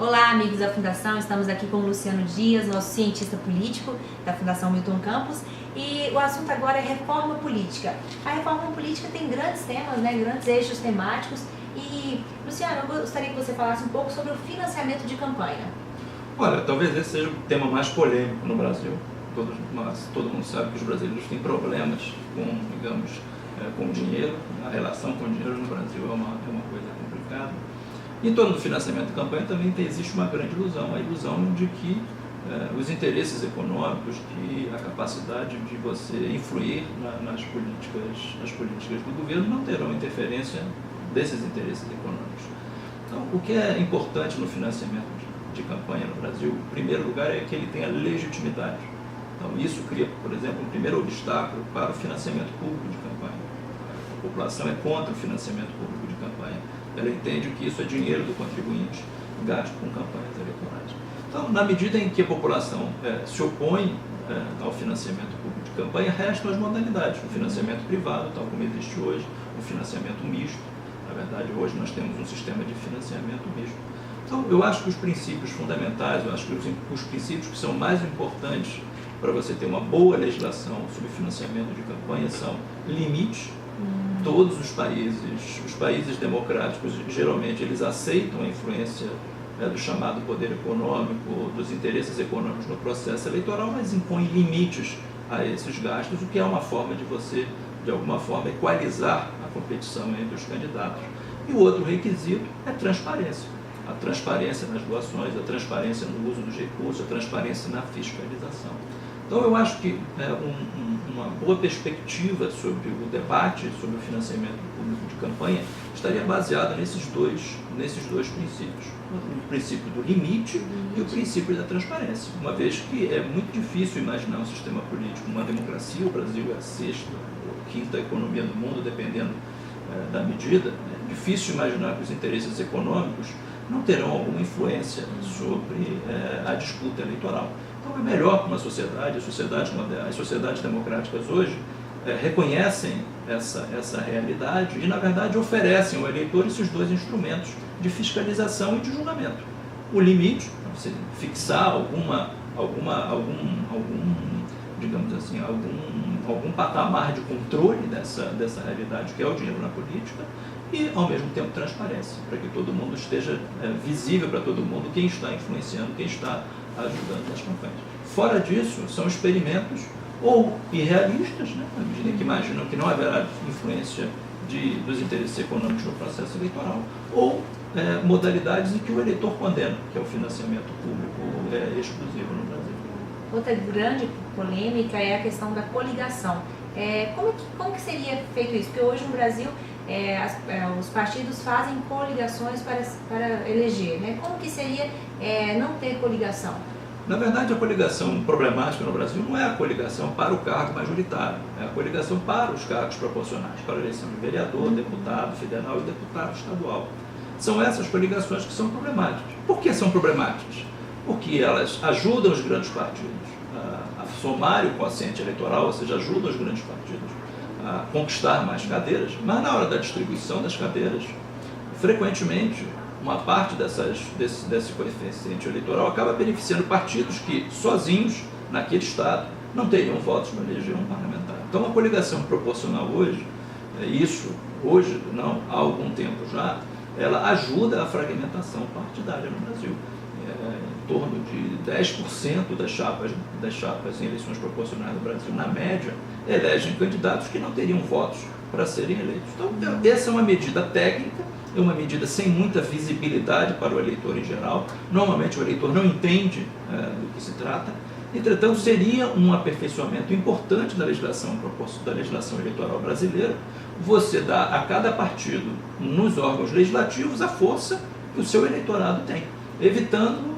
Olá, amigos da Fundação, estamos aqui com o Luciano Dias, nosso cientista político da Fundação Milton Campos, e o assunto agora é reforma política. A reforma política tem grandes temas, grandes eixos temáticos, e, Luciano, eu gostaria que você falasse um pouco sobre o financiamento de campanha. Olha, talvez esse seja o tema mais polêmico no Brasil. Todo mundo sabe que os brasileiros têm problemas com o dinheiro. A relação com o dinheiro no Brasil é uma coisa complicada. E em torno do financiamento de campanha também existe uma grande ilusão, a ilusão de que os interesses econômicos, que a capacidade de você influir nas políticas do governo não terão interferência desses interesses econômicos. Então, o que é importante no financiamento de campanha no Brasil, em primeiro lugar, é que ele tenha legitimidade. Então, isso cria, por exemplo, um primeiro obstáculo para o financiamento público de campanha. A população é contra o financiamento público de campanha. Ela entende que isso é dinheiro do contribuinte gasto com campanhas eleitorais. Então, na medida em que a população se opõe ao financiamento público de campanha, restam as modalidades. O financiamento privado, tal como existe hoje, o financiamento misto. Na verdade, hoje nós temos um sistema de financiamento misto. Então, eu acho que os princípios fundamentais, eu acho que os princípios que são mais importantes para você ter uma boa legislação sobre financiamento de campanha são limites. Todos os países democráticos, geralmente, eles aceitam a influência do chamado poder econômico, dos interesses econômicos no processo eleitoral, mas impõem limites a esses gastos, o que é uma forma de você, de alguma forma, equalizar a competição entre os candidatos. E o outro requisito é transparência. A transparência nas doações, a transparência no uso dos recursos, a transparência na fiscalização. Então, eu acho que uma boa perspectiva sobre o debate sobre o financiamento público de campanha estaria baseada nesses dois princípios. O princípio do limite e o princípio da transparência. Uma vez que é muito difícil imaginar um sistema político, uma democracia, o Brasil é a sexta ou quinta economia do mundo, dependendo da medida, é difícil imaginar que os interesses econômicos não terão alguma influência sobre a disputa eleitoral. Então é melhor que uma sociedade, as sociedades democráticas hoje reconhecem essa realidade e, na verdade, oferecem ao eleitor esses dois instrumentos de fiscalização e de julgamento. O limite, você fixar algum patamar de controle dessa realidade que é o dinheiro na política, e, ao mesmo tempo, transparência, para que todo mundo esteja visível para todo mundo quem está influenciando, quem está ajudando nas campanhas. Fora disso, são experimentos ou irrealistas, na medida em que imaginam que não haverá influência dos interesses econômicos no processo eleitoral, ou modalidades em que o eleitor condena, que é o financiamento público exclusivo no Brasil. Outra grande polêmica é a questão da coligação. Como que seria feito isso? Porque hoje no Brasil os partidos fazem coligações para eleger. Como que seria não ter coligação? Na verdade, a coligação problemática no Brasil não é a coligação para o cargo majoritário, é a coligação para os cargos proporcionais, para a eleição de vereador, deputado federal e deputado estadual. São essas coligações que são problemáticas. Por que são problemáticas? Porque elas ajudam os grandes partidos a somar o quociente eleitoral, ou seja, ajudam os grandes partidos a conquistar mais cadeiras, mas na hora da distribuição das cadeiras, frequentemente, uma parte desse coeficiente eleitoral acaba beneficiando partidos que, sozinhos, naquele estado, não teriam votos para eleger um parlamentar. Então, a coligação proporcional hoje, há algum tempo já, ela ajuda a fragmentação partidária no Brasil. Em torno de 10% das chapas em eleições proporcionais no Brasil, na média, elegem candidatos que não teriam votos para serem eleitos. Então, essa é uma medida técnica, é uma medida sem muita visibilidade para o eleitor em geral. Normalmente o eleitor não entende do que se trata. Entretanto, seria um aperfeiçoamento importante da legislação eleitoral brasileira você dar a cada partido, nos órgãos legislativos, a força que o seu eleitorado tem, evitando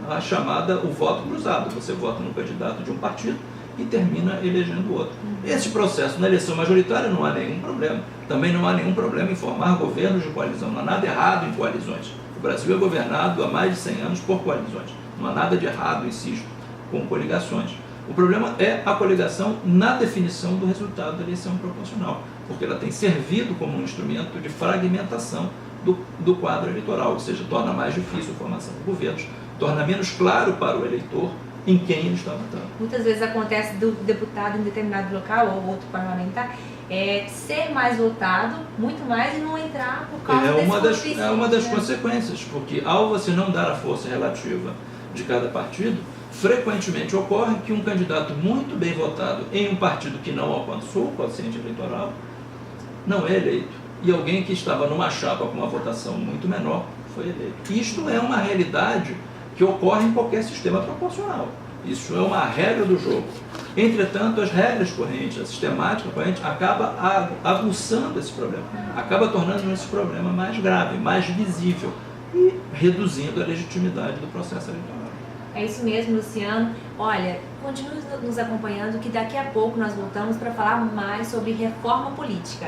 o voto cruzado. Você vota no candidato de um partido e termina elegendo outro. Esse processo na eleição majoritária não há nenhum problema. Também não há nenhum problema em formar governos de coalizão. Não há nada errado em coalizões. O Brasil é governado há mais de 100 anos por coalizões. Não há nada de errado, insisto, com coligações. O problema é a coligação na definição do resultado da eleição proporcional, porque ela tem servido como um instrumento de fragmentação do quadro eleitoral, ou seja, torna mais difícil a formação de governos, torna menos claro para o eleitor em quem ele está votando. Muitas vezes acontece do deputado em determinado local ou outro parlamentar ser mais votado, muito mais, e não entrar por causa É uma das consequências, porque ao você não dar a força relativa de cada partido, frequentemente ocorre que um candidato muito bem votado em um partido que não alcançou o quociente eleitoral não é eleito, e alguém que estava numa chapa com uma votação muito menor foi eleito. Isto é uma realidade que ocorre em qualquer sistema proporcional. Isso é uma regra do jogo. Entretanto, as regras correntes, a sistemática corrente, acaba aguçando esse problema, acaba tornando esse problema mais grave, mais visível e reduzindo a legitimidade do processo eleitoral. É isso mesmo, Luciano. Olha, continue nos acompanhando, que daqui a pouco nós voltamos para falar mais sobre reforma política.